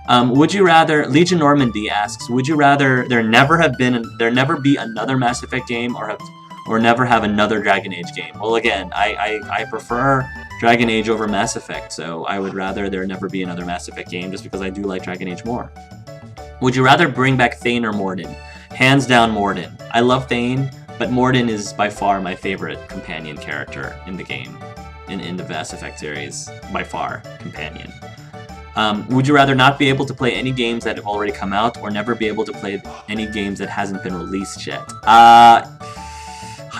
Would you rather, Legion Normandy asks, would you rather there never be another Mass Effect game, or never have another Dragon Age game? Well, again, I prefer Dragon Age over Mass Effect, so I would rather there never be another Mass Effect game, just because I do like Dragon Age more. Would you rather bring back Thane or Mordin? Hands down, Mordin. I love Thane, but Mordin is by far my favorite companion character in the game, in the Mass Effect series, by far, companion. Would you rather not be able to play any games that have already come out, or never be able to play any games that hasn't been released yet?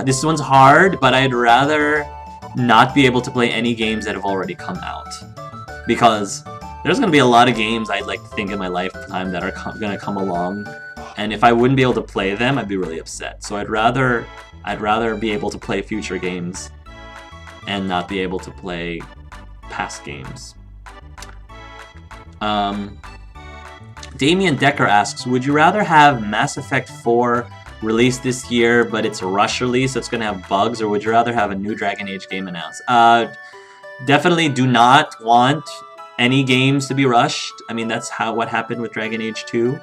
This one's hard, but I'd rather not be able to play any games that have already come out. Because there's going to be a lot of games I'd like to think in my lifetime that are going to come along, and if I wouldn't be able to play them, I'd be really upset. So I'd rather be able to play future games and not be able to play past games. Damien Decker asks, would you rather have Mass Effect 4 released this year, but it's a rush release, so it's going to have bugs, or would you rather have a new Dragon Age game announced? Definitely do not want any games to be rushed. I mean, that's what happened with Dragon Age 2.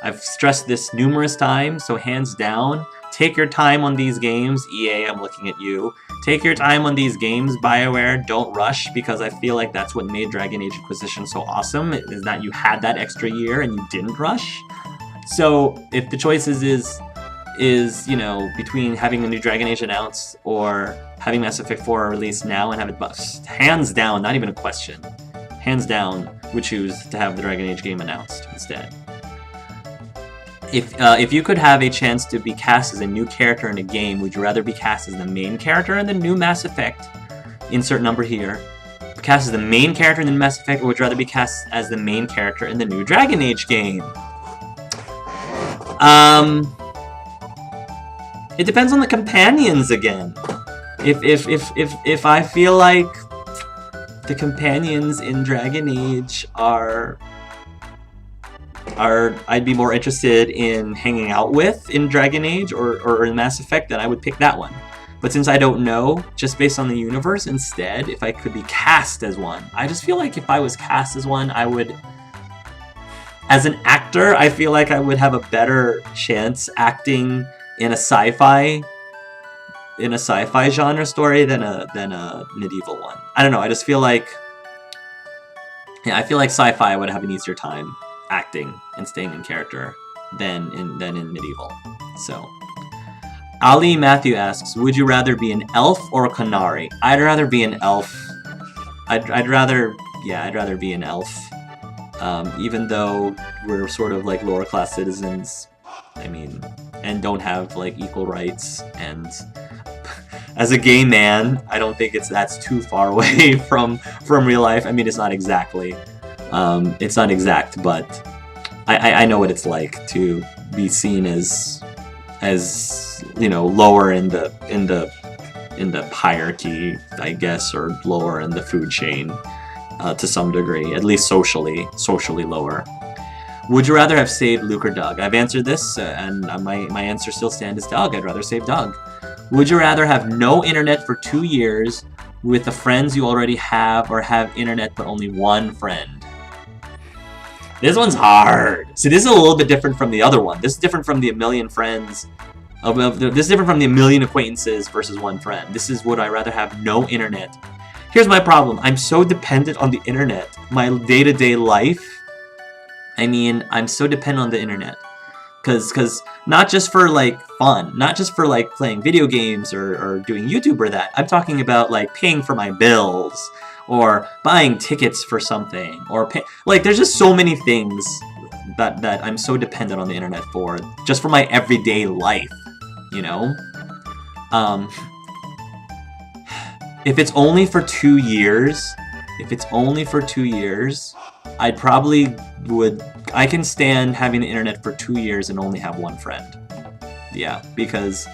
I've stressed this numerous times, so hands down, take your time on these games. EA, I'm looking at you. Take your time on these games, BioWare. Don't rush, because I feel like that's what made Dragon Age Inquisition so awesome, is that you had that extra year and you didn't rush. So if the choices is, you know, between having a new Dragon Age announced or having Mass Effect 4 released now and have it bust, hands down, not even a question, hands down, would choose to have the Dragon Age game announced instead. If you could have a chance to be cast as a new character in a game, would you rather be cast as the main character in the new Mass Effect, insert number here, cast as the main character in the Mass Effect, or would you rather be cast as the main character in the new Dragon Age game? It depends on the companions again. If I feel like the companions in Dragon Age I'd be more interested in hanging out with in Dragon Age or in Mass Effect, then I would pick that one. But since I don't know, just based on the universe, instead, if I could be cast as one, I just feel like if I was cast as one, I would, as an actor, I feel like I would have a better chance acting in a sci-fi genre story than a medieval one. I don't know, I just feel like, yeah, I feel like sci-fi I would have an easier time acting and staying in character than in medieval. So Ali Matthew asks, would you rather be an elf or a Qunari? I'd rather be an elf. I'd rather be an elf. Even though we're sort of like lower class citizens, I mean, and don't have like equal rights, and as a gay man, I don't think that's too far away from real life. I mean, it's not exactly. It's not exact, but I know what it's like to be seen as you know, lower in the hierarchy, I guess, or lower in the food chain to some degree, at least socially lower. Would you rather have saved Luke or Doug? I've answered this, and my answer still stands as Doug. I'd rather save Doug. Would you rather have no internet for 2 years with the friends you already have, or have internet but only one friend? This one's hard. So this is a little bit different from the other one. This is different from the a million friends. This is different from the a million acquaintances versus one friend. This is, would I rather have no internet? Here's my problem. I'm so dependent on the internet. My day-to-day life, I mean, I'm so dependent on the internet. Because not just for like fun, not just for like playing video games or doing YouTube or that. I'm talking about like paying for my bills, or buying tickets for something, or like there's just so many things that I'm so dependent on the internet for, just for my everyday life, you know? If it's only for 2 years, I can stand having the internet for 2 years and only have one friend. Yeah, because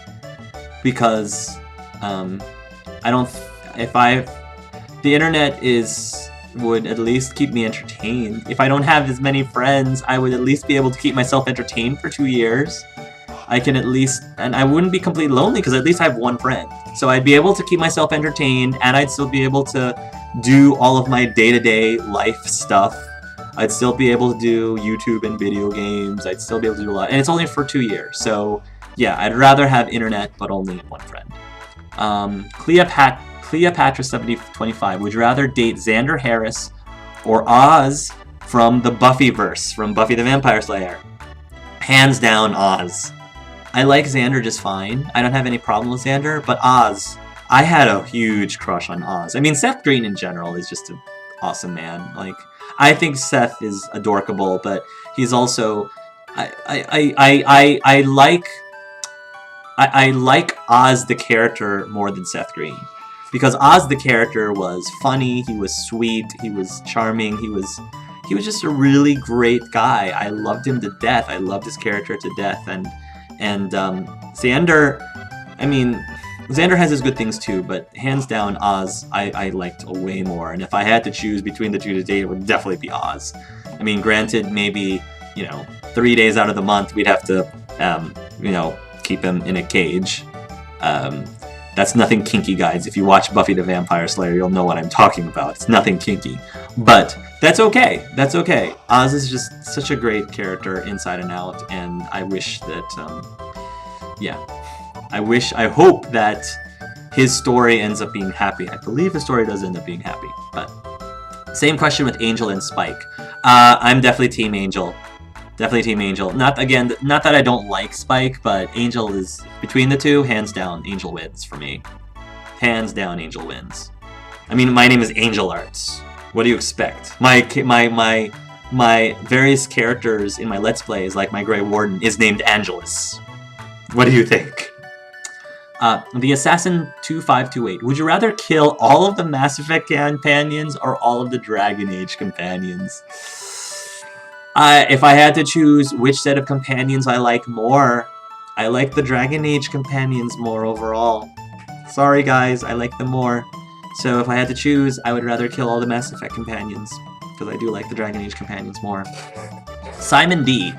the internet would at least keep me entertained. If I don't have as many friends, I would at least be able to keep myself entertained for 2 years. I can at least, and I wouldn't be completely lonely because at least I have one friend. So I'd be able to keep myself entertained, and I'd still be able to do all of my day-to-day life stuff I'd still be able to do YouTube and video games. I'd still be able to do a lot. And it's only for 2 years. So, yeah, I'd rather have internet, but only one friend. Cleopatra7025. Would you rather date Xander Harris or Oz from the Buffyverse, from Buffy the Vampire Slayer? Hands down, Oz. I like Xander just fine. I don't have any problem with Xander, but Oz, I had a huge crush on Oz. I mean, Seth Green in general is just an awesome man. Like, I think Seth is adorkable, but he's also, I like Oz the character more than Seth Green. Because Oz the character was funny, he was sweet, he was charming, he was just a really great guy. I loved him to death. I loved his character to death. And Xander, I mean, Xander has his good things too, but hands down, Oz, I liked way more. And if I had to choose between the two to date, it would definitely be Oz. I mean, granted, maybe, 3 days out of the month, we'd have to, keep him in a cage. That's nothing kinky, guys. If you watch Buffy the Vampire Slayer, you'll know what I'm talking about. It's nothing kinky. But that's okay. That's okay. Oz is just such a great character inside and out, and I wish that, I hope that his story ends up being happy. I believe his story does end up being happy. But same question with Angel and Spike. I'm definitely Team Angel. Definitely Team Angel. Not that I don't like Spike, but Angel is, between the two, hands down, Angel wins for me. Hands down, Angel wins. I mean, my name is angelarts. What do you expect? My various characters in my Let's Plays, like my Grey Warden, is named Angelus. What do you think? The Assassin 2528. Would you rather kill all of the Mass Effect companions or all of the Dragon Age companions? If I had to choose which set of companions I like more, I like the Dragon Age companions more overall. Sorry guys, I like them more. So if I had to choose, I would rather kill all the Mass Effect companions, because I do like the Dragon Age companions more. Simon D.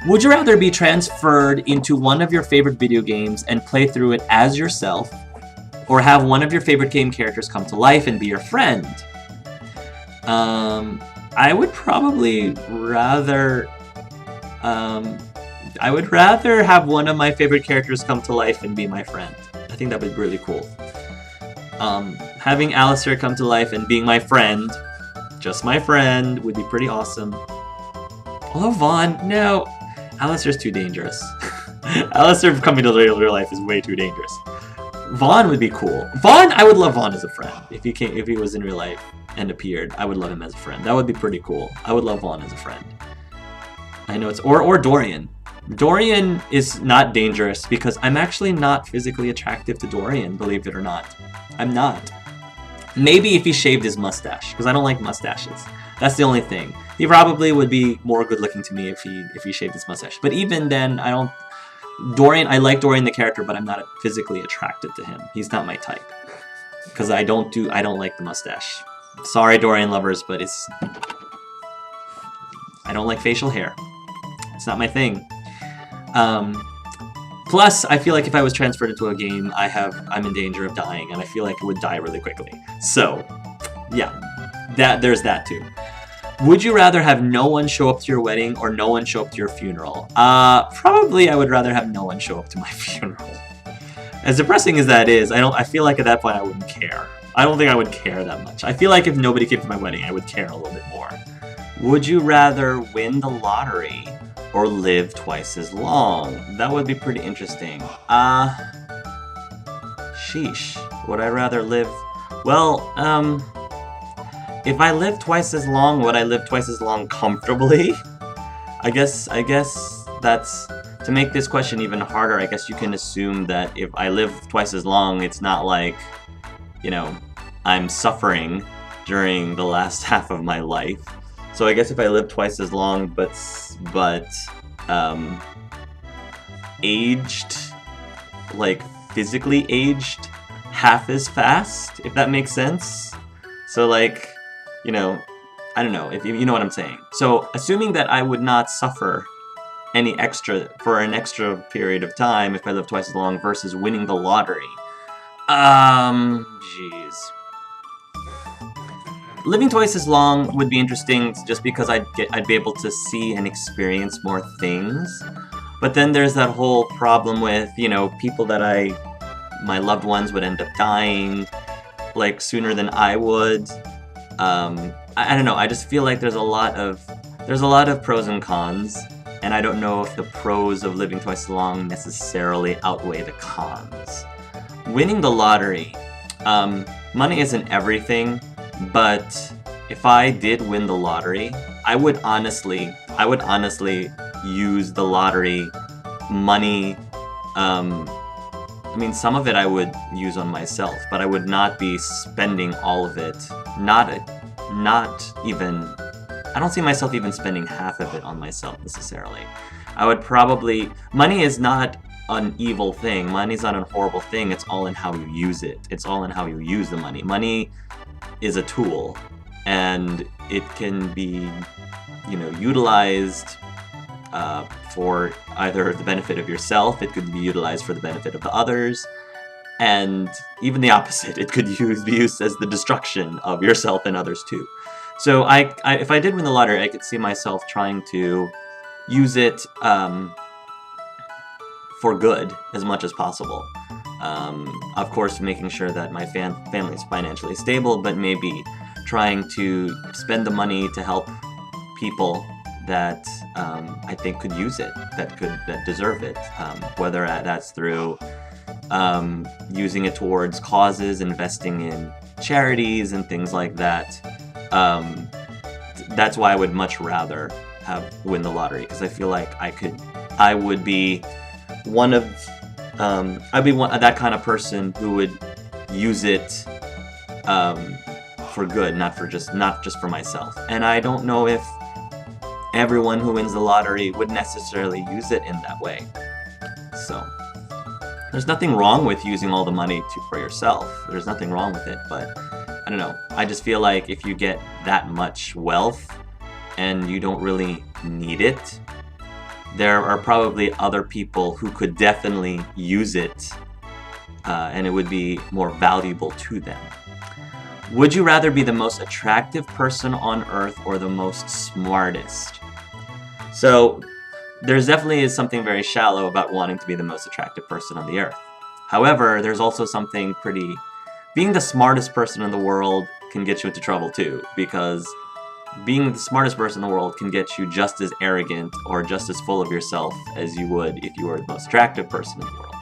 Would you rather be transferred into one of your favorite video games and play through it as yourself, or have one of your favorite game characters come to life and be your friend? I would probably rather, have one of my favorite characters come to life and be my friend. I think that would be really cool. Having Alistair come to life and being my friend, just my friend, would be pretty awesome. Although Vaughn, no, Alistair's too dangerous. Alistair coming to real life is way too dangerous. Vaughn would be cool. Vaughn, I would love Vaughn as a friend. If he was in real life and appeared, I would love him as a friend. That would be pretty cool. I would love Vaughn as a friend. I know it's, or Dorian. Dorian is not dangerous because I'm actually not physically attractive to Dorian, believe it or not. I'm not. Maybe if he shaved his mustache, because I don't like mustaches. That's the only thing. He probably would be more good looking to me if he shaved his mustache. But even then, I like Dorian the character, but I'm not physically attracted to him. He's not my type. Because I don't like the mustache. Sorry, Dorian lovers, but I don't like facial hair. It's not my thing. Plus, I feel like if I was transferred into a game, I'm in danger of dying, and I feel like I would die really quickly. So, yeah, there's that too. Would you rather have no one show up to your wedding or no one show up to your funeral? Probably I would rather have no one show up to my funeral. As depressing as that is, I feel like at that point I wouldn't care. I don't think I would care that much. I feel like if nobody came to my wedding, I would care a little bit more. Would you rather win the lottery or live twice as long? That would be pretty interesting. Sheesh. Would I rather live... Well, if I live twice as long, would I live twice as long comfortably? I guess that's... To make this question even harder, I guess you can assume that if I live twice as long, it's not like, I'm suffering during the last half of my life. So I guess if I live twice as long, but aged, like physically aged, half as fast, if that makes sense. So like, I don't know, if you know what I'm saying. So assuming that I would not suffer for an extra period of time if I live twice as long versus winning the lottery. Jeez. living twice as long would be interesting just because I'd be able to see and experience more things. But then there's that whole problem with, you know, people that my loved ones would end up dying, like, sooner than I would. I don't know, I just feel like there's a lot of pros and cons, and I don't know if the pros of living twice as long necessarily outweigh the cons. Winning the lottery, money isn't everything, but if I did win the lottery, I would honestly use the lottery money. I mean, some of it I would use on myself, but I would not be spending all of it. Not even. I don't see myself even spending half of it on myself necessarily. I would probably. Money is not an evil thing. Money's not a horrible thing. It's all in how you use it. It's all in how you use the money. Money is a tool, and it can be, you know, utilized for either the benefit of yourself. It could be utilized for the benefit of the others, and even the opposite. It could be used as the destruction of yourself and others too. So if I did win the lottery, I could see myself trying to use it for good as much as possible. Of course, making sure that my family is financially stable, but maybe trying to spend the money to help people that I think could use it, that deserve it. Whether that's through using it towards causes, investing in charities and things like that. That's why I would much rather win the lottery, because I feel like I would be one of that kind of person who would use it for good, not just for myself. And I don't know if everyone who wins the lottery would necessarily use it in that way. So there's nothing wrong with using all the money for yourself. There's nothing wrong with it, but I don't know. I just feel like if you get that much wealth and you don't really need it, there are probably other people who could definitely use it, and it would be more valuable to them. Would you rather be the most attractive person on Earth or the most smartest? So there's definitely is something very shallow about wanting to be the most attractive person on the Earth. However, there's also something pretty... Being the smartest person in the world can get you into trouble too, because being the smartest person in the world can get you just as arrogant or just as full of yourself as you would if you were the most attractive person in the world.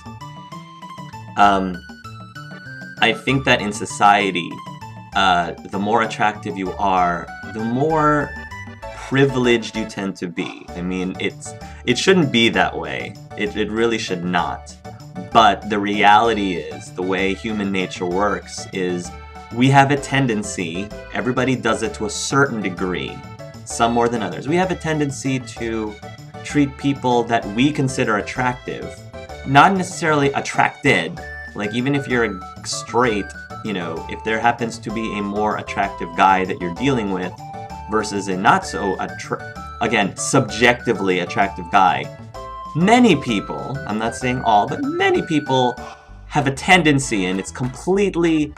I think that in society, the more attractive you are, the more privileged you tend to be. I mean, it shouldn't be that way. It really should not. But the reality is, the way human nature works is we have a tendency, everybody does it to a certain degree, some more than others. We have a tendency to treat people that we consider attractive, not necessarily attracted. Like, even if you're straight, you know, if there happens to be a more attractive guy that you're dealing with versus a not so, again, subjectively attractive guy, many people, I'm not saying all, but many people have a tendency, and it's completely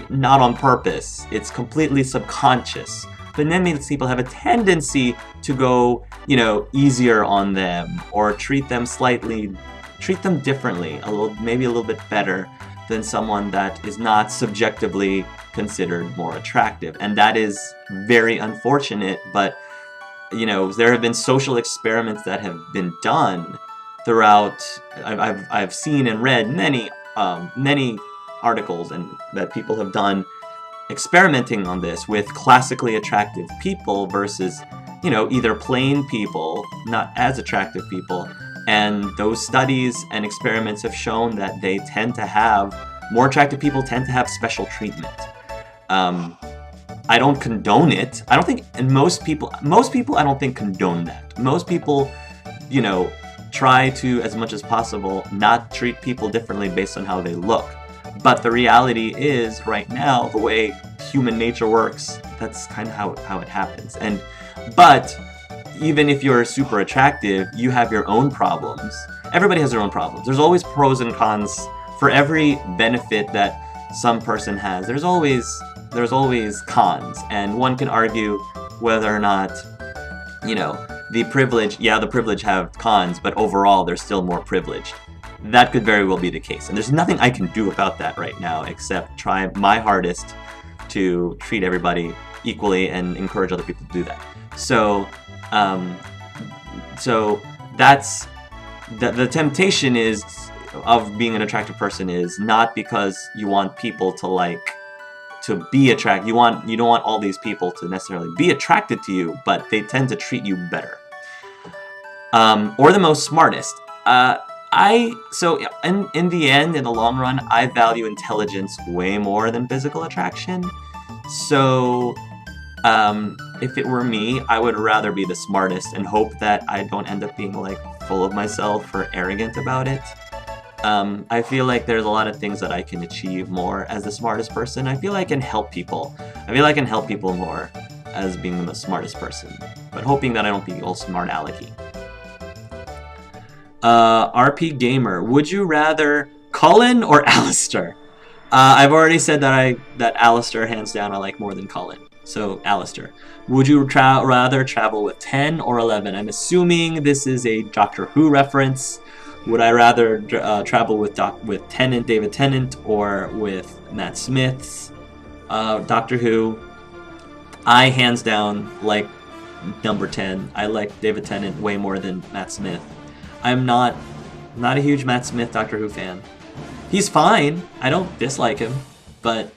not on purpose. It's completely subconscious. But many people have a tendency to go, you know, easier on them or treat them differently, maybe a little bit better than someone that is not subjectively considered more attractive. And that is very unfortunate, but you know, there have been social experiments that have been done throughout. I've seen and read many articles and that people have done experimenting on this with classically attractive people versus, you know, either plain people, not as attractive people. And those studies and experiments have shown that they tend to have, more attractive people tend to have special treatment. I don't condone it. I don't think, and most people I don't think condone that. Most people, you know, try to, as much as possible, not treat people differently based on how they look. But the reality is, right now, the way human nature works, that's kind of how it happens. But even if you're super attractive, you have your own problems. Everybody has their own problems. There's always pros and cons for every benefit that some person has. There's always there's always cons, and one can argue whether or not, you know, the privilege have cons, but overall they're still more privileged. That could very well be the case, and there's nothing I can do about that right now except try my hardest to treat everybody equally and encourage other people to do that. So, that's the temptation is of being an attractive person is not because you want people to be attracted. You don't want all these people to necessarily be attracted to you, but they tend to treat you better. Or the most smartest. So in the end, in the long run, I value intelligence way more than physical attraction. So, if it were me, I would rather be the smartest and hope that I don't end up being like full of myself or arrogant about it. I feel like there's a lot of things that I can achieve more as the smartest person. I feel like I can help people. I feel like I can help people more as being the smartest person, but hoping that I don't be all smart alecky. RP Gamer, would you rather Cullen or Alistair? I've already said that Alistair hands down I like more than Cullen. So Alistair, would you rather travel with 10 or 11? I'm assuming this is a Doctor Who reference. Would I rather travel with David Tennant or with Matt Smith's Doctor Who? I hands down like number 10. I like David Tennant way more than Matt Smith. I'm not a huge Matt Smith Doctor Who fan. He's fine. I don't dislike him, but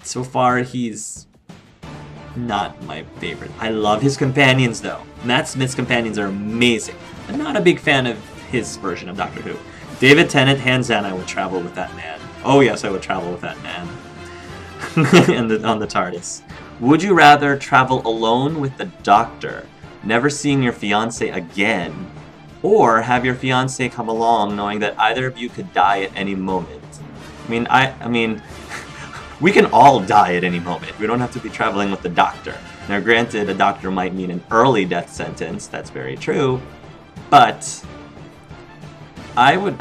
so far he's not my favorite. I love his companions though. Matt Smith's companions are amazing. I'm not a big fan of his version of Doctor Who. David Tennant, hands down, I would travel with that man. Oh yes, I would travel with that man. On the TARDIS. Would you rather travel alone with the Doctor, never seeing your fiancé again, or have your fiancé come along knowing that either of you could die at any moment? I mean, we can all die at any moment. We don't have to be traveling with the Doctor. Now, granted, a doctor might mean an early death sentence. That's very true. But I would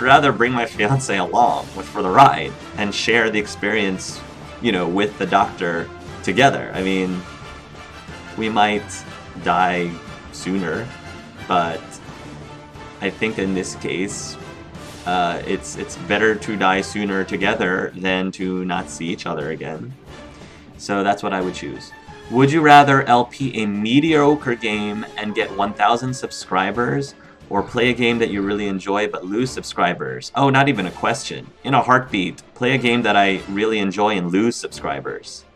rather bring my fiancé along for the ride and share the experience, with the Doctor together. I mean, we might die sooner, but I think in this case, it's better to die sooner together than to not see each other again. So that's what I would choose. Would you rather LP a mediocre game and get 1,000 subscribers, or play a game that you really enjoy but lose subscribers? Oh, not even a question. In a heartbeat, play a game that I really enjoy and lose subscribers.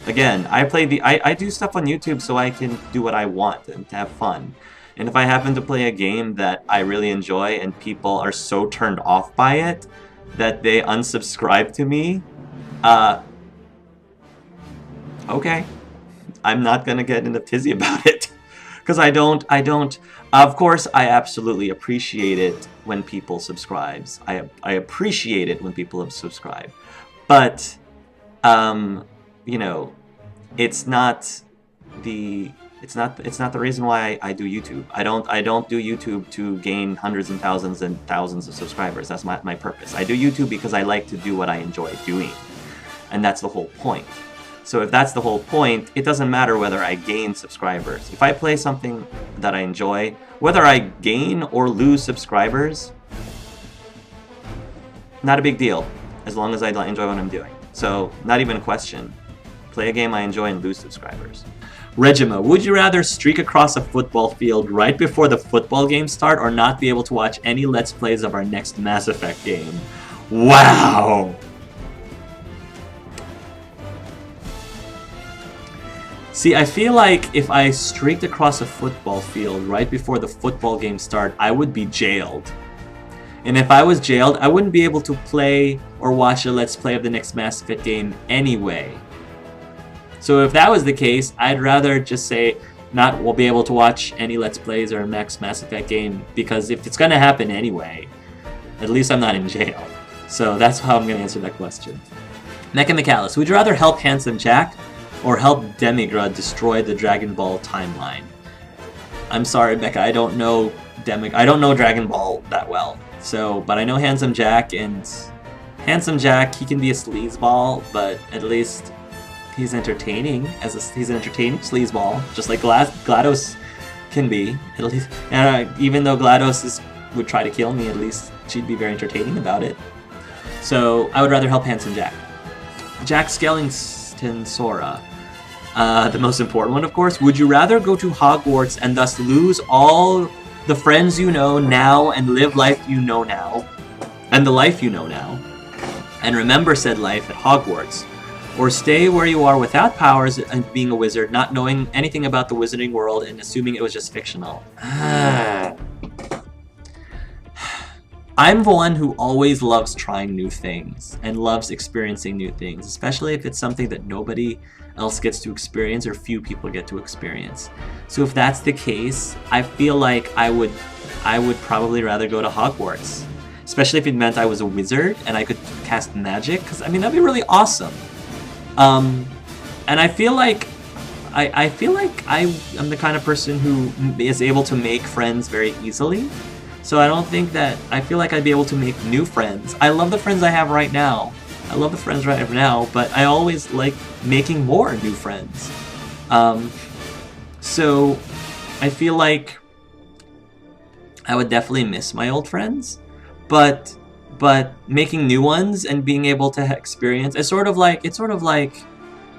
Again, I do stuff on YouTube so I can do what I want and have fun. And if I happen to play a game that I really enjoy and people are so turned off by it that they unsubscribe to me, okay. I'm not gonna get in a tizzy about it. Because I don't, of course, I absolutely appreciate it when people subscribe. I appreciate it when people subscribe. But, it's not the reason why I do YouTube. I don't do YouTube to gain hundreds and thousands of subscribers. That's my purpose. I do YouTube because I like to do what I enjoy doing. And that's the whole point. So if that's the whole point, it doesn't matter whether I gain subscribers. If I play something that I enjoy, whether I gain or lose subscribers, not a big deal, as long as I enjoy what I'm doing. So, not even a question. Play a game I enjoy and lose subscribers. Regima, would you rather streak across a football field right before the football games start, or not be able to watch any Let's Plays of our next Mass Effect game? Wow! See, I feel like if I streaked across a football field right before the football game start, I would be jailed. And if I was jailed, I wouldn't be able to play or watch a Let's Play of the next Mass Effect game anyway. So if that was the case, I'd rather just say we'll be able to watch any Let's Plays or next Mass Effect game, because if it's gonna happen anyway, at least I'm not in jail. So that's how I'm gonna answer that question. Mecha McAllis, would you rather help Handsome Jack or help Demigra destroy the Dragon Ball timeline? I'm sorry, Becca, I don't know Dragon Ball that well. So, but I know Handsome Jack, and Handsome Jack, he can be a sleazeball, but at least he's entertaining he's an entertaining sleazeball, just like GLaDOS can be. At least, even though GLaDOS would try to kill me, at least she'd be very entertaining about it. So I would rather help Handsome Jack. Jack Skellington Sora. The most important one, of course. Would you rather go to Hogwarts and thus lose all the friends you know now and live life you know now, and the life you know now, and remember said life at Hogwarts, or stay where you are without powers and being a wizard, not knowing anything about the wizarding world and assuming it was just fictional? I'm the one who always loves trying new things and loves experiencing new things, especially if it's something that nobody else gets to experience or few people get to experience. So if that's the case, I feel like I would probably rather go to Hogwarts, especially if it meant I was a wizard and I could cast magic, because I mean that'd be really awesome. And I feel like I am the kind of person who is able to make friends very easily. So I don't think that, I feel like I'd be able to make new friends. I love the friends I have right now. But I always like making more new friends. So I feel like I would definitely miss my old friends, but making new ones and being able to experience, it's sort of like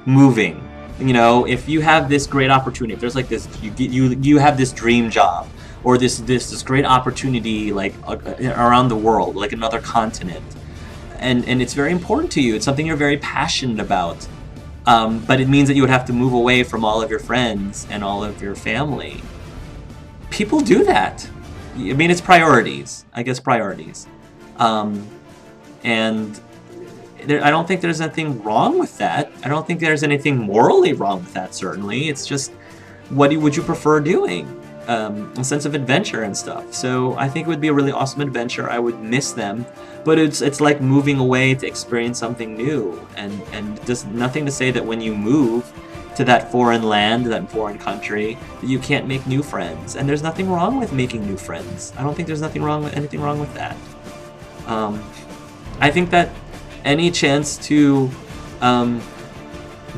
moving. You know, if you have this great opportunity, if there's like this, you have this dream job, or this great opportunity like around the world, like another continent, and it's very important to you. It's something you're very passionate about, but it means that you would have to move away from all of your friends and all of your family. People do that. I mean, it's priorities. I guess priorities, and I don't think there's anything wrong with that. I don't think there's anything morally wrong with that. Certainly, it's just what would you prefer doing? A sense of adventure and stuff. So I think it would be a really awesome adventure. I would miss them, but it's like moving away to experience something new, and there's nothing to say that when you move to that foreign land, that foreign country, that you can't make new friends. And there's nothing wrong with making new friends. I don't think there's anything wrong with that. I think that any chance to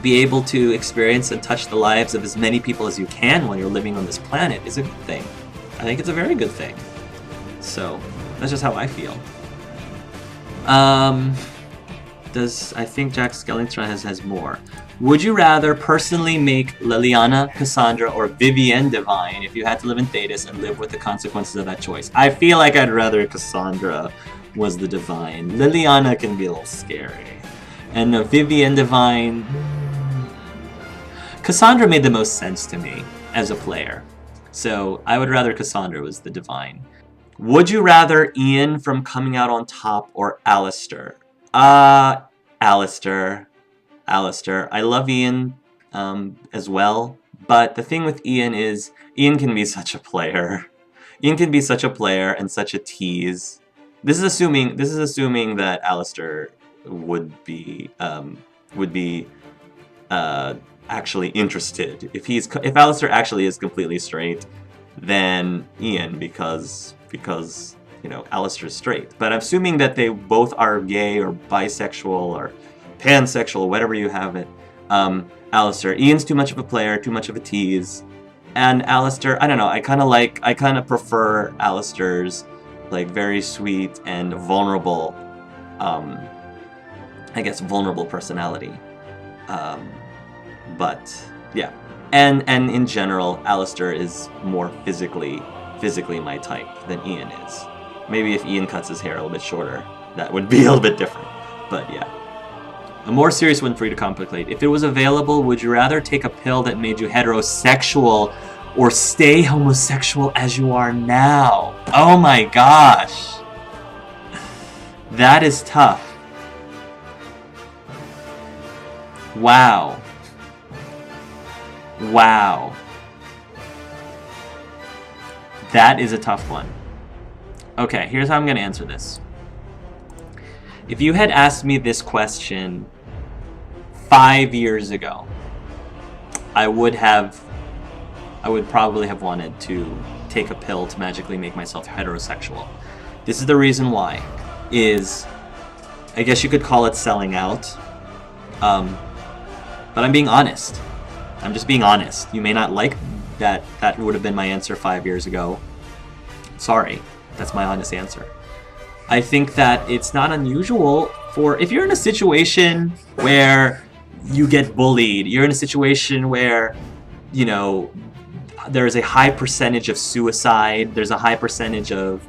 be able to experience and touch the lives of as many people as you can while you're living on this planet is a good thing. I think it's a very good thing. So that's just how I feel. I think Jack Skellington has more. Would you rather personally make Liliana, Cassandra, or Vivienne divine if you had to live in Thedas and live with the consequences of that choice? I feel like I'd rather Cassandra was the divine. Liliana can be a little scary. And Vivienne divine... Cassandra made the most sense to me as a player. So I would rather Cassandra was the divine. Would you rather Ian from Coming Out on Top or Alistair? Alistair. I love Ian as well. But the thing with Ian is, Ian can be such a player. Ian can be such a player and such a tease. This is assuming that Alistair would be actually interested. If Alistair actually is completely straight, then Ian, because you know Alistair's straight. But I'm assuming that they both are gay or bisexual or pansexual, whatever you have it. Alistair. Ian's too much of a player, too much of a tease, and Alistair, I don't know. I kind of prefer Alistair's like very sweet and vulnerable, I guess vulnerable personality. But yeah, and in general, Alistair is more physically my type than Ian is. Maybe if Ian cuts his hair a little bit shorter, that would be a little bit different. But yeah, a more serious one for you to contemplate. If it was available, would you rather take a pill that made you heterosexual or stay homosexual as you are now? Oh my gosh, that is tough. Wow. That is a tough one. Okay, here's how I'm going to answer this. If you had asked me this question 5 years ago, I would probably have wanted to take a pill to magically make myself heterosexual. This is the reason why. I guess you could call it selling out. But I'm being honest. I'm just being honest. You may not like that. That would have been my answer 5 years ago. Sorry. That's my honest answer. I think that it's not unusual for, if you're in a situation where you get bullied, you're in a situation where, you know, there is a high percentage of suicide, there's a high percentage of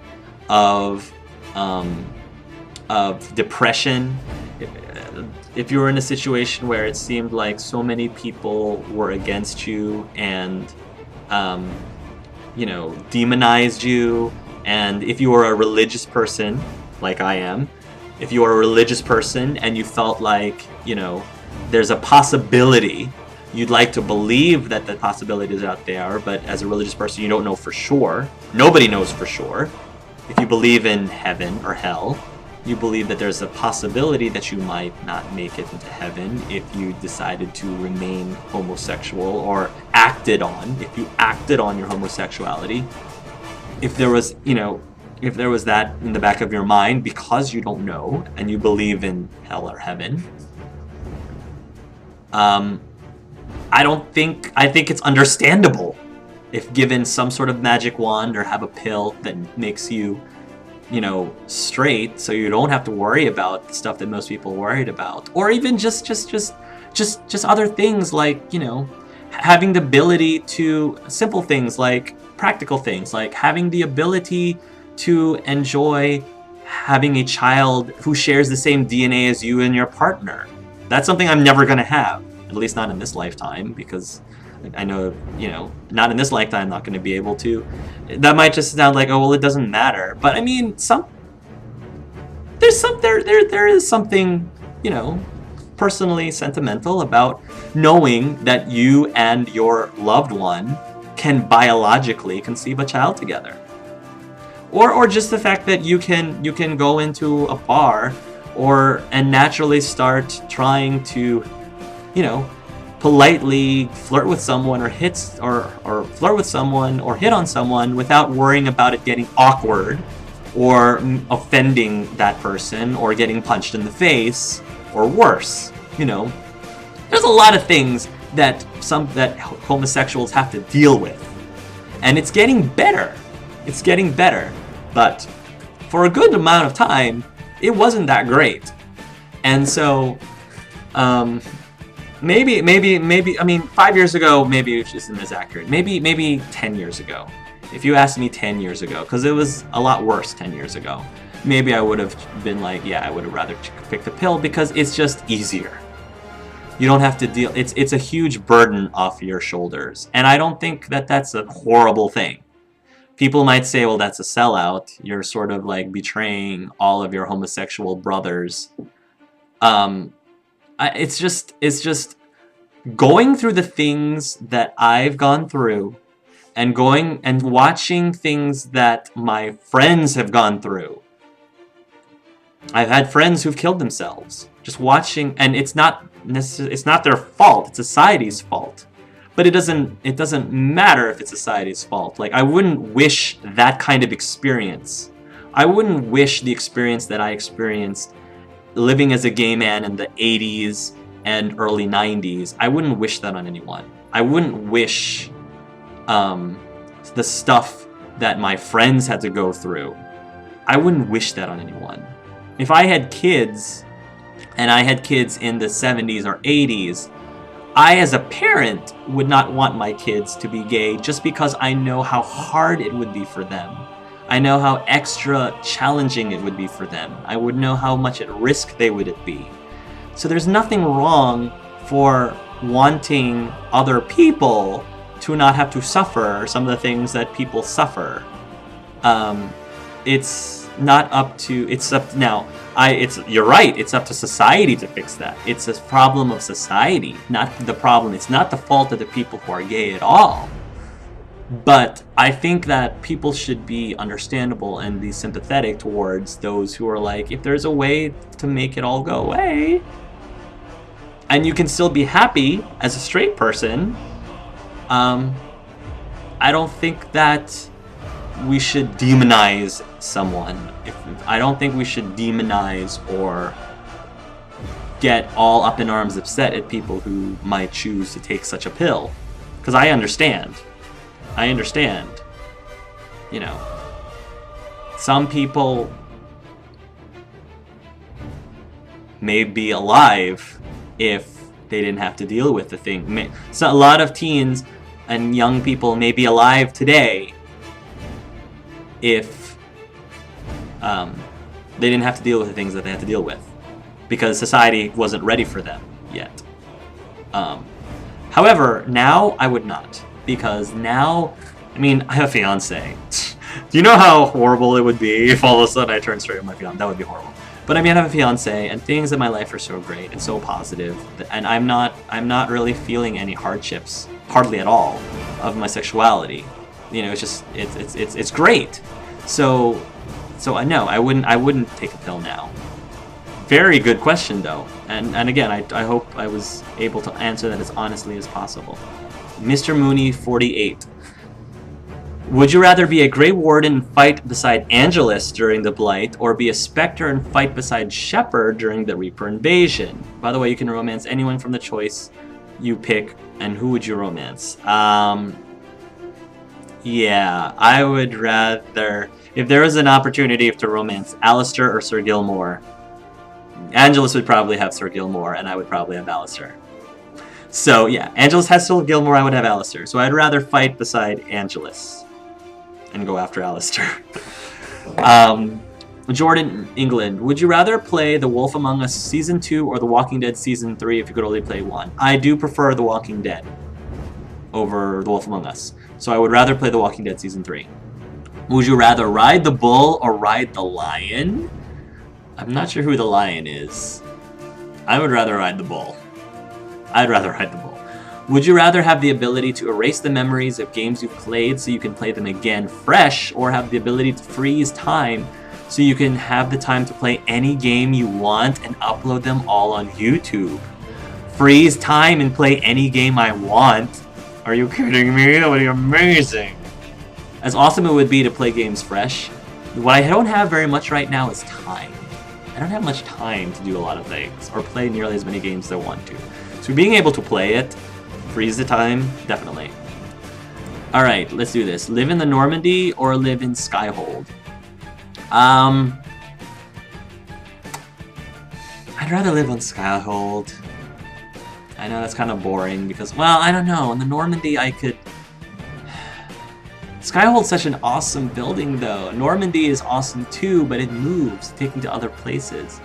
depression. If you were in a situation where it seemed like so many people were against you and, you know, demonized you, and if you were a religious person, like I am, if you are a religious person and you felt like, you know, there's a possibility, you'd like to believe that the possibility is out there, but as a religious person, you don't know for sure. Nobody knows for sure. If you believe in heaven or hell, you believe that there's a possibility that you might not make it into heaven if you decided to remain homosexual or acted on, if you acted on your homosexuality. If there was, you know, if there was that in the back of your mind because you don't know and you believe in hell or heaven, I think it's understandable if given some sort of magic wand or have a pill that makes you, you know, straight, so you don't have to worry about the stuff that most people are worried about, or even just other things like, you know, having the ability to, simple things like practical things like having the ability to enjoy having a child who shares the same DNA as you and your partner. That's something I'm never going to have, at least not in this lifetime, because I know, you know, not in this lifetime I'm not going to be able to. That might just sound like, oh, well, it doesn't matter. But I mean, there is something, you know, personally sentimental about knowing that you and your loved one can biologically conceive a child together. Or just the fact that you can go into a bar and naturally start trying to, you know, politely flirt with someone or flirt with someone or hit on someone without worrying about it getting awkward or offending that person or getting punched in the face or worse. You know, there's a lot of things that homosexuals have to deal with, and it's getting better. It's getting better, but for a good amount of time, it wasn't that great. And so, maybe, I mean, 5 years ago, maybe it isn't as accurate. Maybe 10 years ago. If you asked me 10 years ago, because it was a lot worse 10 years ago, maybe I would have been like, yeah, I would have rather picked the pill because it's just easier. You don't have to deal, it's a huge burden off your shoulders. And I don't think that that's a horrible thing. People might say, well, that's a sellout. You're sort of like betraying all of your homosexual brothers. It's just going through the things that I've gone through and going and watching things that my friends have gone through. I've had friends who've killed themselves. Just watching, and it's not their fault, it's society's fault. But it doesn't matter if it's society's fault. Like, I wouldn't wish that kind of experience. I wouldn't wish the experience that I experienced living as a gay man in the 80s and early 90s. I wouldn't wish that on anyone. I wouldn't wish the stuff that my friends had to go through. I wouldn't wish that on anyone. If I had kids, and I had kids in the 70s or 80s, I, as a parent, would not want my kids to be gay just because I know how hard it would be for them. I know how extra challenging it would be for them. I would know how much at risk they would be. So there's nothing wrong for wanting other people to not have to suffer some of the things that people suffer. It's not up to, it's up now. You're right, it's up to society to fix that. It's a problem of society, not the problem. It's not the fault of the people who are gay at all. But I think that people should be understandable and be sympathetic towards those who are like, if there's a way to make it all go away, and you can still be happy as a straight person, I don't think that we should demonize someone. I don't think we should demonize or get all up in arms upset at people who might choose to take such a pill. Because I understand. You know, some people may be alive if they didn't have to deal with the thing. So a lot of teens and young people may be alive today if they didn't have to deal with the things that they had to deal with, because society wasn't ready for them yet. However, now I would not, because now, I mean, I have a fiance. Do you know how horrible it would be if all of a sudden I turned straight with my fiance? That would be horrible. But I mean, I have a fiance, and things in my life are so great and so positive, and I'm not really feeling any hardships, hardly at all, of my sexuality. You know, it's just it's great. So I know I wouldn't take a pill now. Very good question though, and again, I hope I was able to answer that as honestly as possible. Mr. Mooney 48. Would you rather be a Grey Warden and fight beside Angelus during the Blight, or be a Spectre and fight beside Shepard during the Reaper invasion? By the way, you can romance anyone from the choice you pick, and who would you romance? Yeah, I would rather, if there was an opportunity to romance Alistair or Sir Gilmore, Angelus would probably have Sir Gilmore, and I would probably have Alistair. So yeah, Angelus has Sir Gilmore, I would have Alistair. So I'd rather fight beside Angelus and go after Alistair. Jordan, England. Would you rather play The Wolf Among Us Season 2 or The Walking Dead Season 3 if you could only play one? I do prefer The Walking Dead over The Wolf Among Us. So I would rather play The Walking Dead Season 3. Would you rather ride the bull or ride the lion? I'm not sure who the lion is. I would rather ride the bull. I'd rather ride the bull. Would you rather have the ability to erase the memories of games you've played so you can play them again fresh, or have the ability to freeze time so you can have the time to play any game you want and upload them all on YouTube? Freeze time and play any game I want? Are you kidding me? That would be amazing. As awesome it would be to play games fresh, what I don't have very much right now is time. I don't have much time to do a lot of things, or play nearly as many games as I want to. So being able to play it, freeze the time, definitely. Alright, let's do this. Live in the Normandy or live in Skyhold? I'd rather live on Skyhold. I know that's kind of boring because, well, I don't know. In the Normandy, I could... Skyhold's such an awesome building, though. Normandy is awesome, too, but it moves, taking to other places.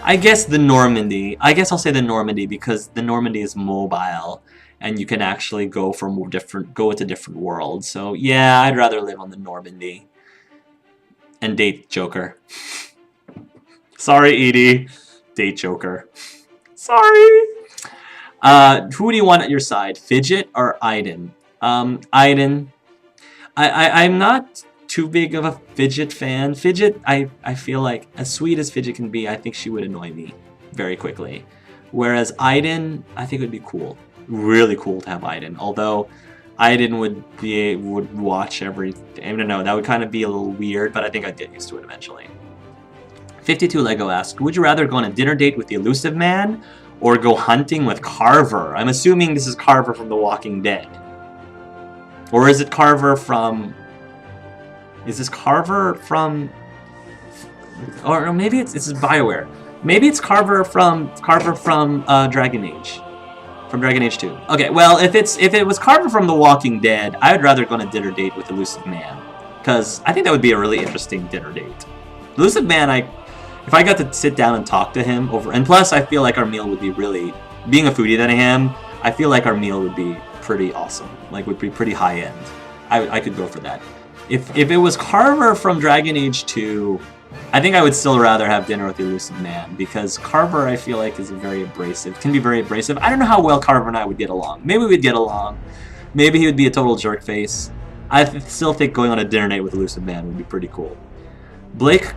I guess the Normandy. I guess I'll say the Normandy because the Normandy is mobile, and you can actually go into different worlds. So, yeah, I'd rather live on the Normandy. And date Joker. Sorry, Edie. Date Joker. Sorry. Who do you want at your side? Fidget or Aiden? Aiden. I'm not too big of a Fidget fan. Fidget, I feel like, as sweet as Fidget can be, I think she would annoy me very quickly. Whereas Aiden, I think it would be cool. Really cool to have Aiden. Although Aiden would watch everything. I don't know, that would kind of be a little weird, but I think I'd get used to it eventually. 52 Lego asked, would you rather go on a dinner date with the Elusive Man or go hunting with Carver? I'm assuming this is Carver from The Walking Dead. Or is it Carver from... Is this Carver from... Or maybe this is BioWare. Maybe it's Carver from Dragon Age. From Dragon Age 2. Okay, well, if it was Carver from The Walking Dead, I would rather go on a dinner date with Elusive Man. Because I think that would be a really interesting dinner date. Elusive Man, if I got to sit down and talk to him over... And plus, I feel like our meal would be really... Being a foodie that I am, I feel like our meal would be pretty awesome. Like, would be pretty high-end. I could go for that. If it was Carver from Dragon Age 2, I think I would still rather have dinner with the Elusive Man, because Carver, I feel like, is very abrasive. Can be very abrasive. I don't know how well Carver and I would get along. Maybe we'd get along. Maybe he would be a total jerk face. I still think going on a dinner date with Elusive Man would be pretty cool. Blake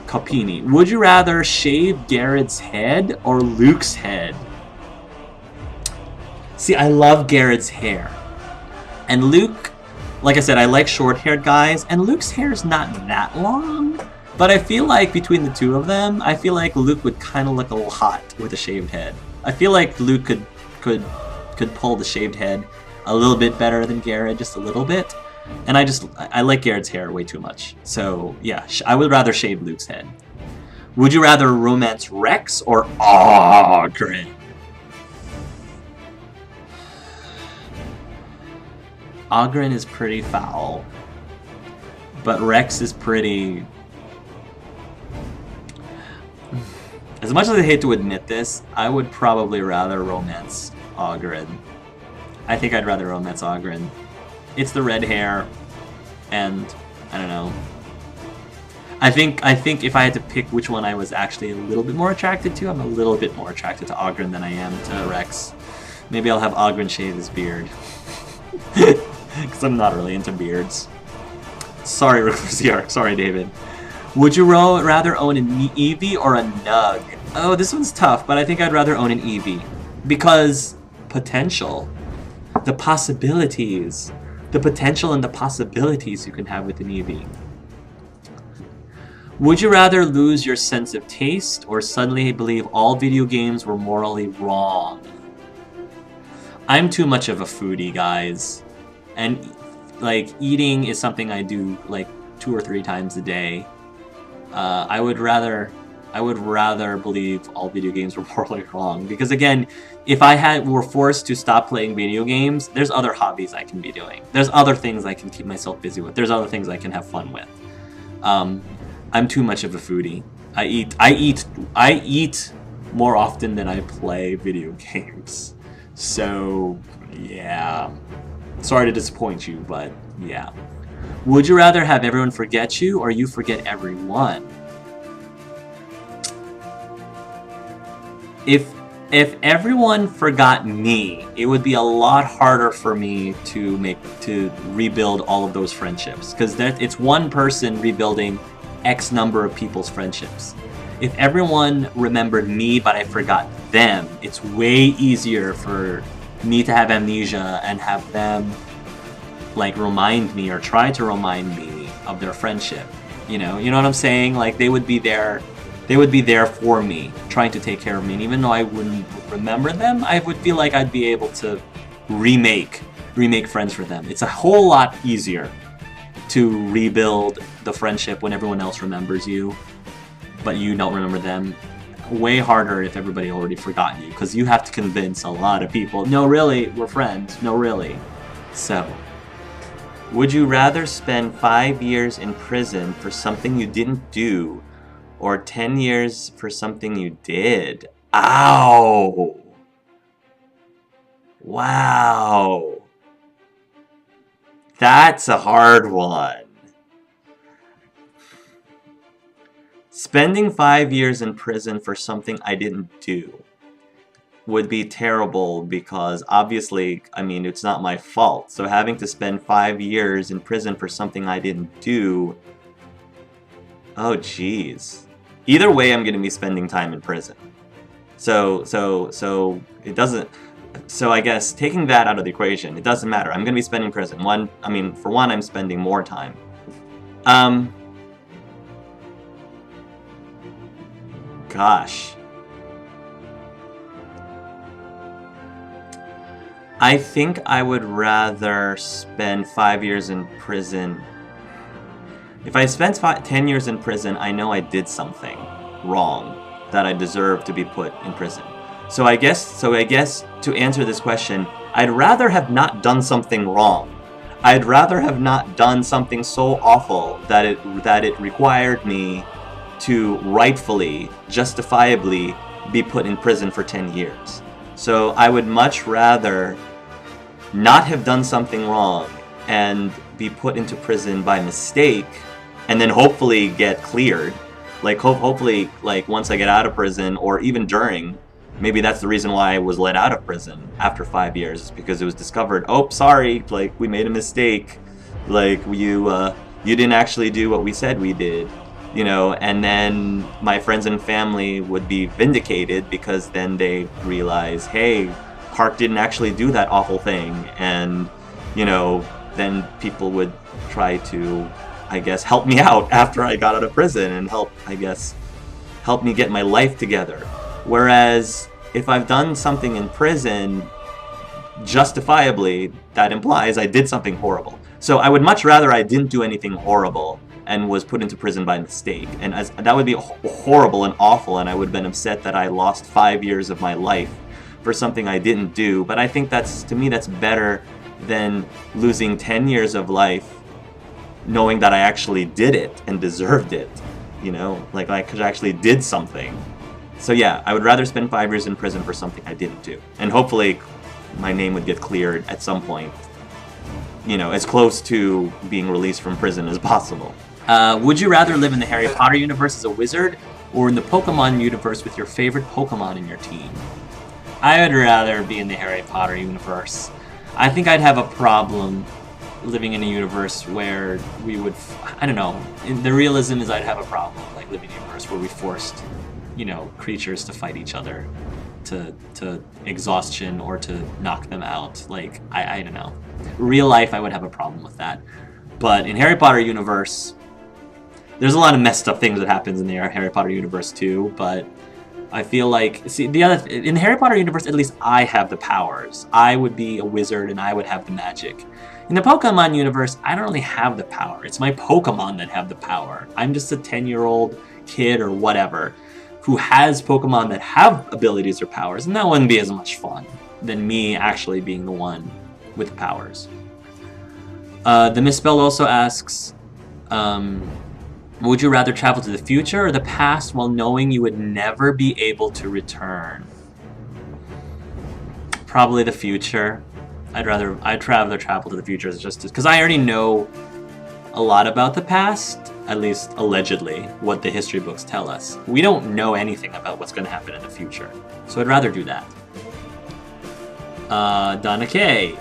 Copini. Would you rather shave Garrett's head or Luke's head? See, I love Garrett's hair. And Luke, like I said, I like short-haired guys, and Luke's hair is not that long. But I feel like between the two of them, I feel like Luke would kind of look a little hot with a shaved head. I feel like Luke could pull the shaved head a little bit better than Garrett, just a little bit. And I like Garrett's hair way too much. So yeah, I would rather shave Luke's head. Would you rather romance Rex or Ogren? Ogren is pretty foul, but Rex is pretty... As much as I hate to admit this, I would probably rather romance Ogren. I think I'd rather romance Ogren. It's the red hair, and I don't know. I think if I had to pick which one I was actually a little bit more attracted to, I'm a little bit more attracted to Ogren than I am to Rex. Maybe I'll have Ogren shave his beard. Because I'm not really into beards. Sorry, Reclusiarch. Sorry, David. Would you rather own an Eevee or a Nug? Oh, this one's tough, but I think I'd rather own an Eevee. Because potential. The possibilities. The potential and the possibilities you can have with an Eevee. Would you rather lose your sense of taste or suddenly believe all video games were morally wrong? I'm too much of a foodie, guys. And, like, eating is something I do, like, 2 or 3 times a day. I would rather believe all video games were morally wrong. Because, again, if I were forced to stop playing video games, there's other hobbies I can be doing. There's other things I can keep myself busy with. There's other things I can have fun with. I'm too much of a foodie. I eat more often than I play video games. So, yeah. Sorry to disappoint you, but yeah. Would you rather have everyone forget you or you forget everyone? If everyone forgot me, it would be a lot harder for me to rebuild all of those friendships, because it's one person rebuilding X number of people's friendships. If everyone remembered me but I forgot them, it's way easier for me to have amnesia and have them like remind me or try to remind me of their friendship. You know what I'm saying? Like they would be there for me, trying to take care of me. And even though I wouldn't remember them, I would feel like I'd be able to remake friends for them. It's a whole lot easier to rebuild the friendship when everyone else remembers you, but you don't remember them. Way harder if everybody already forgot you, because you have to convince a lot of people, no really, we're friends, no really. So, would you rather spend 5 years in prison for something you didn't do, or 10 years for something you did? Ow! Wow! That's a hard one. Spending 5 years in prison for something I didn't do would be terrible because obviously, I mean, it's not my fault. So having to spend 5 years in prison for something I didn't do, oh jeez. Either way, I'm going to be spending time in prison. So it doesn't. So I guess taking that out of the equation, it doesn't matter. I'm going to be spending prison. For one, I'm spending more time. Gosh. I think I would rather spend 5 years in prison. If I spent 10 years in prison, I know I did something wrong that I deserve to be put in prison. So I guess to answer this question, I'd rather have not done something wrong. I'd rather have not done something so awful that it required me to rightfully, justifiably be put in prison for 10 years. So I would much rather not have done something wrong and be put into prison by mistake and then hopefully get cleared. Like hopefully like once I get out of prison, or even during, maybe that's the reason why I was let out of prison after 5 years, is because it was discovered, oh, sorry, like we made a mistake. Like you didn't actually do what we said we did. And then my friends and family would be vindicated because then they realize, hey, Park didn't actually do that awful thing. And, then people would try to, I guess, help me out after I got out of prison and help me get my life together. Whereas if I've done something in prison, justifiably, that implies I did something horrible. So I would much rather I didn't do anything horrible and was put into prison by mistake. And that would be horrible and awful, and I would have been upset that I lost 5 years of my life for something I didn't do. But I think to me, that's better than losing 10 years of life knowing that I actually did it and deserved it. Like I actually did something. So yeah, I would rather spend 5 years in prison for something I didn't do. And hopefully my name would get cleared at some point, as close to being released from prison as possible. Would you rather live in the Harry Potter universe as a wizard, or in the Pokemon universe with your favorite Pokemon in your team? I would rather be in the Harry Potter universe. I think I'd have a problem living in a universe where we would, I don't know, the realism is I'd have a problem like living in a universe where we forced, creatures to fight each other to exhaustion or to knock them out. Like, I don't know. Real life, I would have a problem with that. But in Harry Potter universe, there's a lot of messed up things that happens in the Harry Potter universe too, but I feel like, in the Harry Potter universe, at least I have the powers. I would be a wizard and I would have the magic. In the Pokemon universe, I don't really have the power. It's my Pokemon that have the power. I'm just a 10-year-old kid or whatever who has Pokemon that have abilities or powers, and that wouldn't be as much fun than me actually being the one with powers. The Misspelled also asks, would you rather travel to the future or the past while knowing you would never be able to return? Probably the future. I'd rather travel to the future just because I already know a lot about the past, at least allegedly, what the history books tell us. We don't know anything about what's going to happen in the future, so I'd rather do that. Donna K.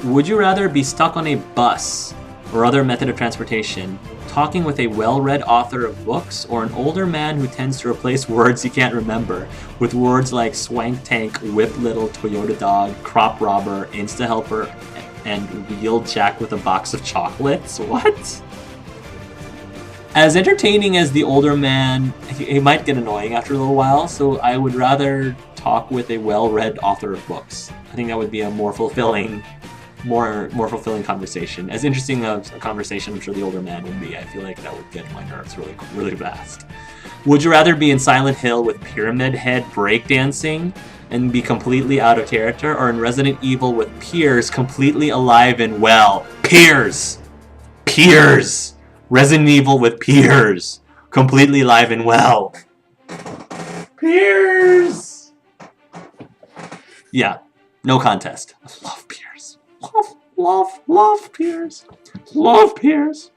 Would you rather be stuck on a bus or other method of transportation, talking with a well-read author of books, or an older man who tends to replace words he can't remember with words like swank tank, whip little, Toyota dog, crop robber, insta helper, and wheel jack with a box of chocolates? What? As entertaining as the older man, he might get annoying after a little while, so I would rather talk with a well-read author of books. I think that would be a more fulfilling conversation. As interesting a conversation I'm sure the older man would be, I feel like that would get my nerves really, really fast. Would you rather be in Silent Hill with Pyramid Head breakdancing and be completely out of character, or in Resident Evil with Piers completely alive and well? Piers! Resident Evil with Piers completely alive and well. Piers! Yeah, no contest. I love Piers. Love Piers. Love Piers.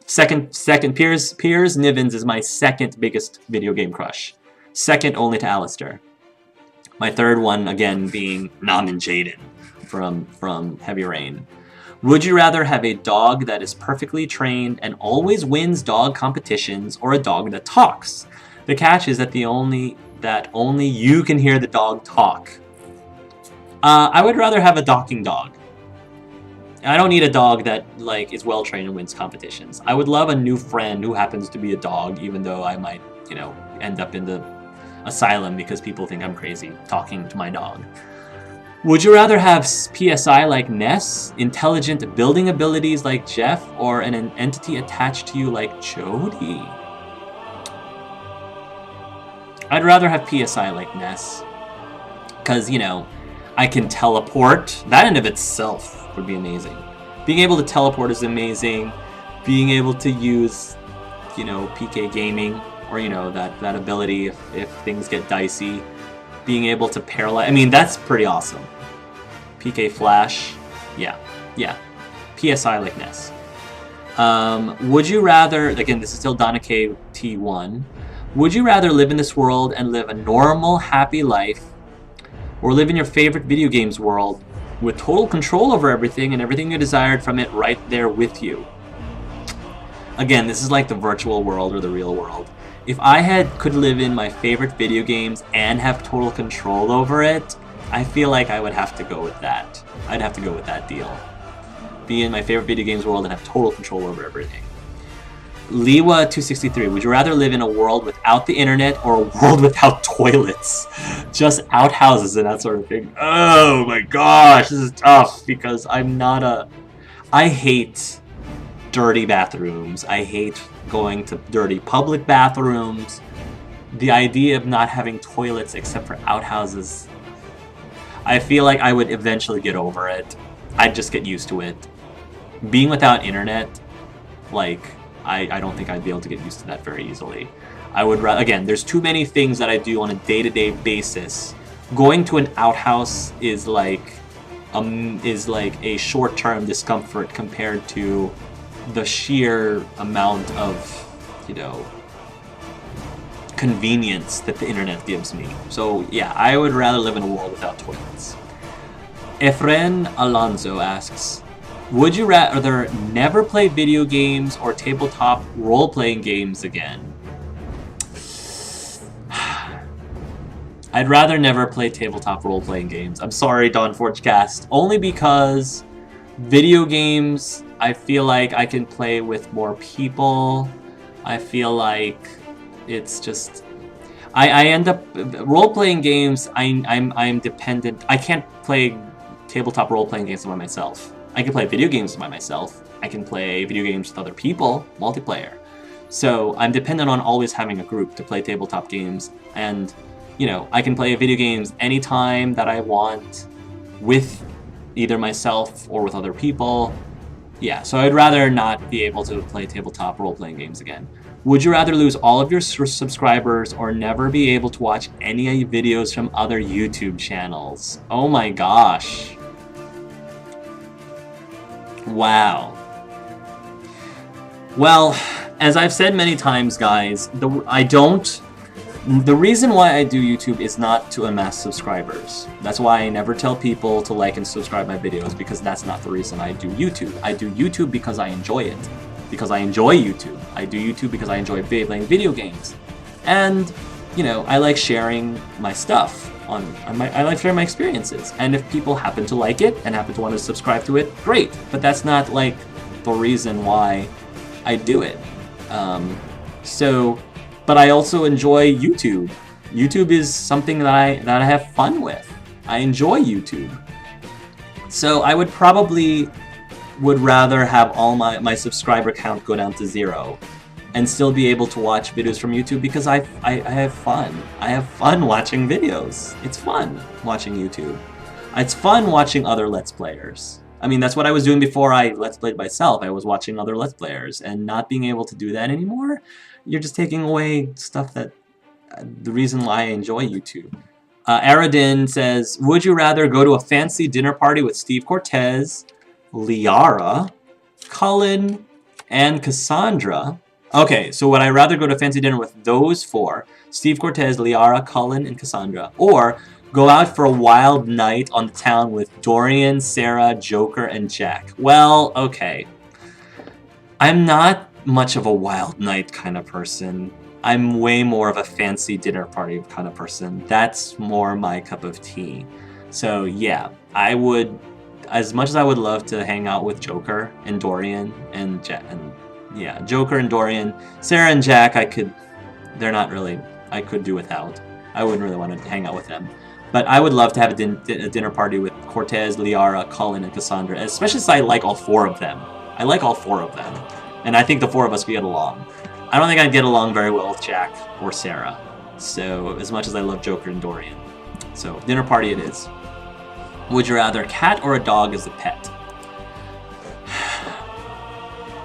Second, Piers Nivens is my second biggest video game crush. Second only to Alistair. My third one, again, being Nam and Jaden from Heavy Rain. Would you rather have a dog that is perfectly trained and always wins dog competitions, or a dog that talks? The catch is that only you can hear the dog talk. I would rather have a talking dog. I don't need a dog that is well trained and wins competitions. I would love a new friend who happens to be a dog, even though I might, end up in the asylum because people think I'm crazy talking to my dog. Would you rather have PSI like Ness, intelligent building abilities like Jeff, or an entity attached to you like Jody? I'd rather have PSI like Ness. Because, I can teleport. That in of itself would be amazing. Being able to teleport is amazing. Being able to use, PK gaming, or, that ability if things get dicey. Being able to paralyze. I mean, that's pretty awesome. PK Flash. Yeah. PSI like Ness. Would you rather, again, this is still Donna K T1. Would you rather live in this world and live a normal, happy life, or live in your favorite video games world with total control over everything and everything you desired from it right there with you? Again, this is like the virtual world or the real world. If I could live in my favorite video games and have total control over it, I feel like I would have to go with that. I'd have to go with that deal. Be in my favorite video games world and have total control over everything. Liwa263, would you rather live in a world without the internet or a world without toilets? Just outhouses and that sort of thing. Oh my gosh, this is tough because I hate dirty bathrooms. I hate going to dirty public bathrooms. The idea of not having toilets except for outhouses, I feel like I would eventually get over it. I'd just get used to it. Being without internet, like, I don't think I'd be able to get used to that very easily. I would rather, again, there's too many things that I do on a day-to-day basis. Going to an outhouse is like a short-term discomfort compared to the sheer amount of, you know, convenience that the internet gives me. So yeah, I would rather live in a world without toilets. Efren Alonso asks, would you rather never play video games or tabletop role-playing games again? I'd rather never play tabletop role-playing games. I'm sorry, Dawn Forgecast. Only because video games, I feel like I can play with more people. I feel like it's just... I end up... Role-playing games, I'm dependent... I can't play tabletop role-playing games by myself. I can play video games by myself. I can play video games with other people, multiplayer. So I'm dependent on always having a group to play tabletop games. And, you know, I can play video games anytime that I want with either myself or with other people. Yeah, so I'd rather not be able to play tabletop role-playing games again. Would you rather lose all of your subscribers or never be able to watch any videos from other YouTube channels? Oh my gosh. Wow. Well, as I've said many times, guys, the reason why I do YouTube is not to amass subscribers. That's why I never tell people to like and subscribe my videos, because that's not the reason I do YouTube. I do YouTube because I enjoy it. Because I enjoy YouTube. I do YouTube because I enjoy playing video games. And, you know, I like sharing my stuff. I like sharing my experiences. And if people happen to like it and happen to want to subscribe to it, great. But that's not, like, the reason why I do it. But I also enjoy YouTube. YouTube is something that I have fun with. I enjoy YouTube. So I would rather have all my subscriber count go down to 0 and still be able to watch videos from YouTube, because I have fun. I have fun watching videos. It's fun watching YouTube. It's fun watching other Let's Players. I mean, that's what I was doing before I Let's Played myself. I was watching other Let's Players, and not being able to do that anymore, you're just taking away stuff that... the reason why I enjoy YouTube. Aradin says, would you rather go to a fancy dinner party with Steve Cortez, Liara, Cullen, and Cassandra? Okay, so would I rather go to a fancy dinner with those four, Steve Cortez, Liara, Cullen, and Cassandra, or go out for a wild night on the town with Dorian, Sarah, Joker, and Jack? Well, okay. I'm not much of a wild night kind of person. I'm way more of a fancy dinner party kind of person. That's more my cup of tea. So yeah, I would, as much as I would love to hang out with Joker and Dorian and Jack, and yeah, Joker and Dorian, Sarah and Jack, I could do without. I wouldn't really want to hang out with them. But I would love to have a dinner party with Cortez, Liara, Cullen, and Cassandra, especially since I like all four of them. I like all four of them. And I think the four of us would get along. I don't think I'd get along very well with Jack or Sarah. So, as much as I love Joker and Dorian. So, dinner party it is. Would you rather a cat or a dog as a pet?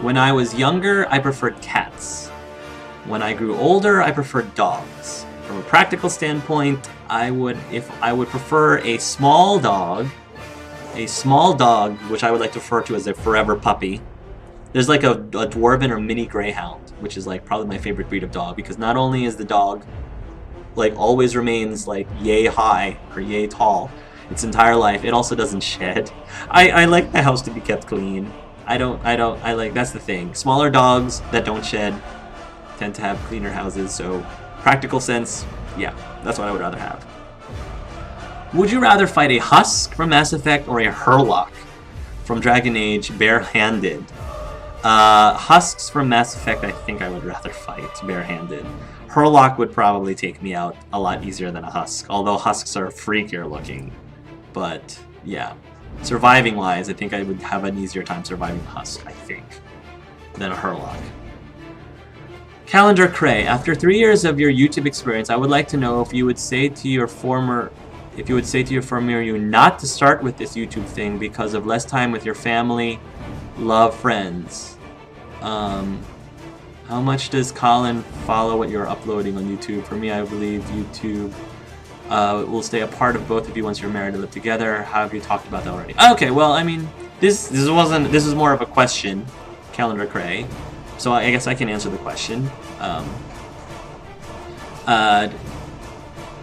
When I was younger, I preferred cats. When I grew older, I preferred dogs. From a practical standpoint, I would prefer a small dog, which I would like to refer to as a forever puppy. There's like a dwarven or mini greyhound, which is like probably my favorite breed of dog, because not only is the dog like always remains like yay high or yay tall its entire life, it also doesn't shed. I like my house to be kept clean. I like, that's the thing. Smaller dogs that don't shed tend to have cleaner houses, so practical sense, yeah, that's what I would rather have. Would you rather fight a Husk from Mass Effect or a Hurlock from Dragon Age barehanded? Husks from Mass Effect, I think I would rather fight barehanded. Hurlock would probably take me out a lot easier than a Husk, although Husks are freakier looking. But, yeah. Surviving-wise, I think I would have an easier time surviving a Husk, I think, than a Hurlock. Calendar Cray, after 3 years of your YouTube experience, I would like to know if you would say to your former you not to start with this YouTube thing because of less time with your family, love, friends. How much does Colin follow what you're uploading on YouTube? For me, I believe YouTube will stay a part of both of you once you're married and live together. How have you talked about that already? Okay, well, I mean, this is more of a question, Calendar Cray. So I guess I can answer the question.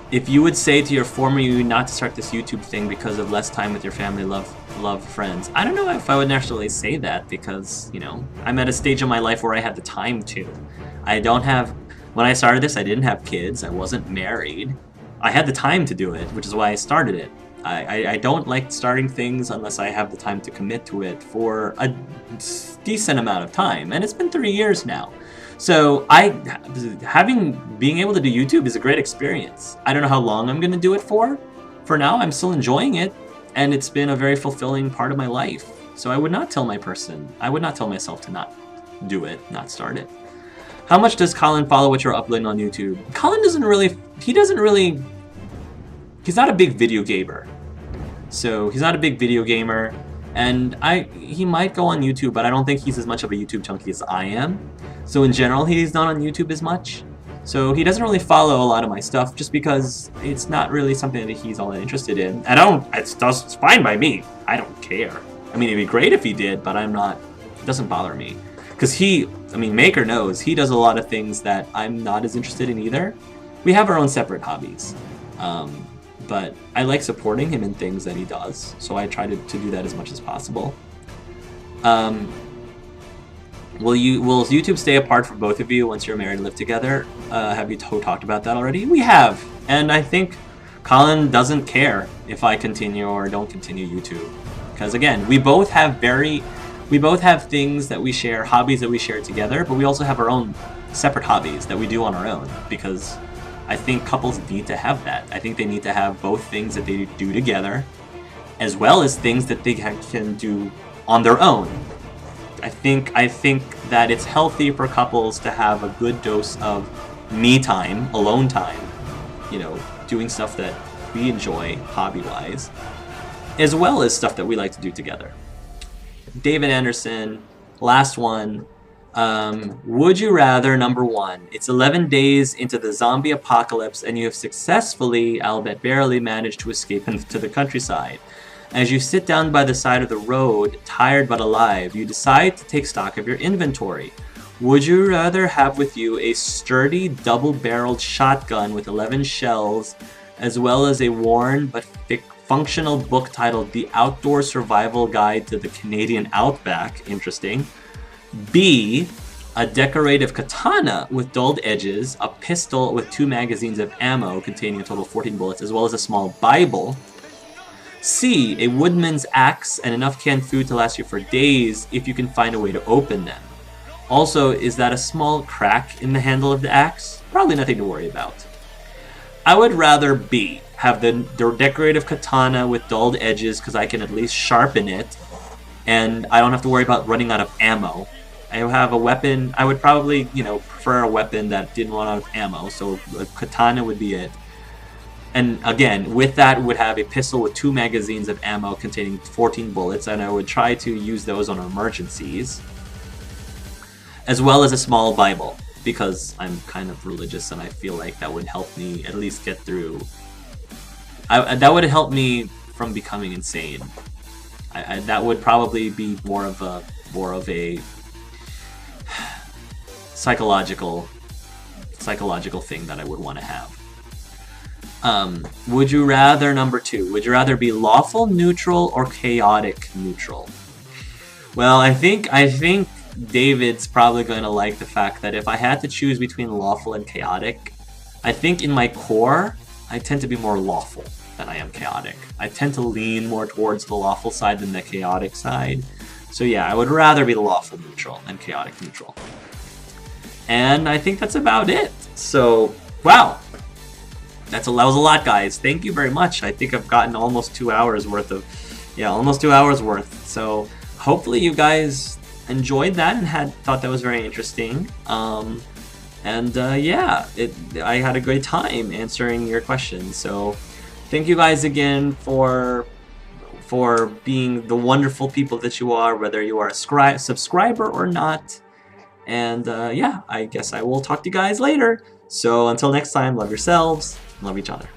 If you would say to your former you not to start this YouTube thing because of less time with your family, love, friends. I don't know if I would necessarily say that because, you know, I'm at a stage in my life where I had the time to. When I started this, I didn't have kids. I wasn't married. I had the time to do it, which is why I started it. I don't like starting things unless I have the time to commit to it for a decent amount of time, and it's been 3 years now. So being able to do YouTube is a great experience. I don't know how long I'm going to do it for. For now, I'm still enjoying it, and it's been a very fulfilling part of my life. So I would not tell myself to not do it, not start it. How much does Colin follow what you're uploading on YouTube? Colin he's not a big video gamer. So he's not a big video gamer, and he might go on YouTube, but I don't think he's as much of a YouTube junkie as I am. So in general, he's not on YouTube as much. So he doesn't really follow a lot of my stuff just because it's not really something that he's all that interested in. And it's fine by me. I don't care. I mean, it'd be great if he did, but it doesn't bother me. Because Maker knows, he does a lot of things that I'm not as interested in either. We have our own separate hobbies. But I like supporting him in things that he does, so I try to do that as much as possible. Will YouTube stay apart for both of you once you're married and live together? Have you talked about that already? We have, and I think Colin doesn't care if I continue or don't continue YouTube, because again, we both have things that we share, hobbies that we share together, but we also have our own separate hobbies that we do on our own, because I think couples need to have that. I think they need to have both things that they do together, as well as things that they can do on their own. I think that it's healthy for couples to have a good dose of me time, alone time, you know, doing stuff that we enjoy hobby-wise, as well as stuff that we like to do together. David Anderson, last one. Would you rather, number 1, it's 11 days into the zombie apocalypse and you have successfully, albeit barely, managed to escape into the countryside. As you sit down by the side of the road, tired but alive, you decide to take stock of your inventory. Would you rather have with you a sturdy, double-barreled shotgun with 11 shells, as well as a worn but functional book titled The Outdoor Survival Guide to the Canadian Outback, interesting, B, a decorative katana with dulled edges, a pistol with 2 magazines of ammo containing a total of 14 bullets, as well as a small Bible, C, a woodman's axe and enough canned food to last you for days if you can find a way to open them. Also, is that a small crack in the handle of the axe? Probably nothing to worry about. I would rather B, have the decorative katana with dulled edges because I can at least sharpen it, and I don't have to worry about running out of ammo. I have a weapon. I would probably, prefer a weapon that didn't run out of ammo, so a katana would be it. And again, with that, would have a pistol with 2 magazines of ammo containing 14 bullets, and I would try to use those on emergencies, as well as a small Bible, because I'm kind of religious and I feel like that would help me at least get through. That would help me from becoming insane. That would probably be more of a psychological thing that I would want to have. Would you rather, number 2, would you rather be lawful neutral or chaotic neutral? Well, I think David's probably going to like the fact that if I had to choose between lawful and chaotic, I think in my core, I tend to be more lawful than I am chaotic. I tend to lean more towards the lawful side than the chaotic side. So yeah, I would rather be the lawful neutral than chaotic neutral. And I think that's about it. So, wow. That was a lot, guys. Thank you very much. I think I've gotten almost 2 hours worth of, yeah, almost 2 hours worth. So hopefully you guys enjoyed that and thought that was very interesting. Yeah, I had a great time answering your questions. So thank you guys again for being the wonderful people that you are, whether you are a subscriber or not. And yeah, I guess I will talk to you guys later. So until next time, love yourselves, love each other.